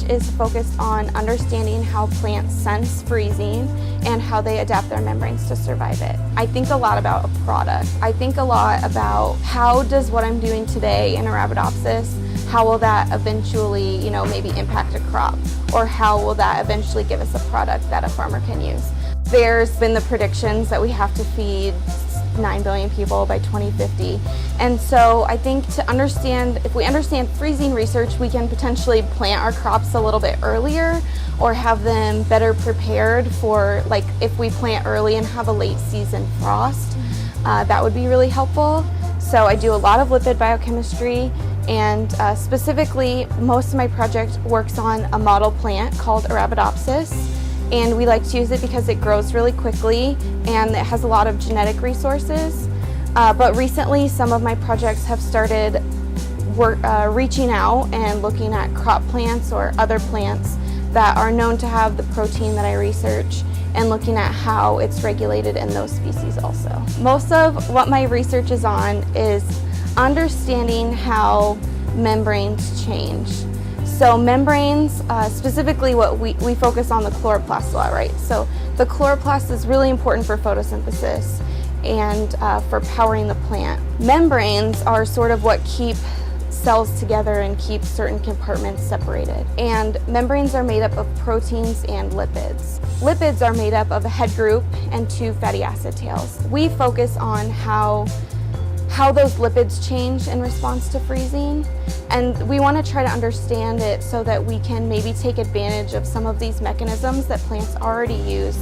research is focused on understanding how plants sense freezing and how they adapt their membranes to survive it. I think a lot about a product. I think a lot about how does what I'm doing today in Arabidopsis, how will that eventually, maybe impact a crop, or how will that eventually give us a product that a farmer can use. There's been the predictions that we have to feed 9 billion people by 2050. And so I think if we understand freezing research, we can potentially plant our crops a little bit earlier or have them better prepared for, like, if we plant early and have a late season frost, that would be really helpful. So I do a lot of lipid biochemistry, and specifically most of my project works on a model plant called Arabidopsis. And we like to use it because it grows really quickly and it has a lot of genetic resources. But recently some of my projects have started reaching out and looking at crop plants or other plants that are known to have the protein that I research and looking at how it's regulated in those species also. Most of what my research is on is understanding how membranes change. So membranes, specifically what we focus on the chloroplast a lot, right? So the chloroplast is really important for photosynthesis and for powering the plant. Membranes are sort of what keep cells together and keep certain compartments separated. And membranes are made up of proteins and lipids. Lipids are made up of a head group and 2 fatty acid tails. We focus on how those lipids change in response to freezing, and we want to try to understand it so that we can maybe take advantage of some of these mechanisms that plants already use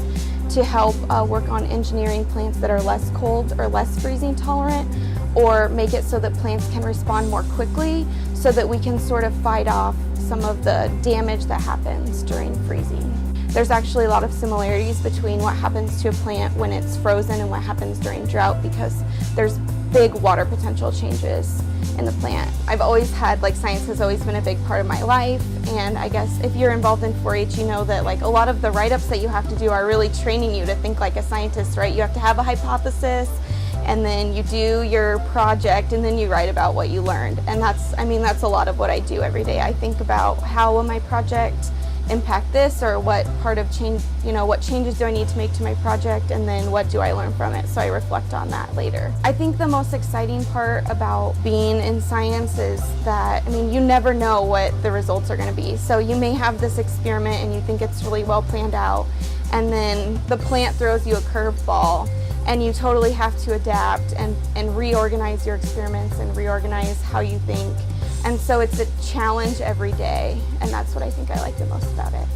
to help work on engineering plants that are less cold or less freezing tolerant, or make it so that plants can respond more quickly so that we can sort of fight off some of the damage that happens during freezing. There's actually a lot of similarities between what happens to a plant when it's frozen and what happens during drought, because there's big water potential changes in the plant. I've always had, science has always been a big part of my life, and I guess if you're involved in 4-H, you know that a lot of the write-ups that you have to do are really training you to think like a scientist, right? You have to have a hypothesis, and then you do your project, and then you write about what you learned. And that's a lot of what I do every day. I think about how will my project impact this, or what part of change, what changes do I need to make to my project, and then what do I learn from it, so I reflect on that later. I think the most exciting part about being in science is that, you never know what the results are going to be. So you may have this experiment and you think it's really well planned out, and then the plant throws you a curveball and you totally have to adapt and reorganize your experiments and reorganize how you think. And so it's a challenge every day, and that's what I think I like the most about it.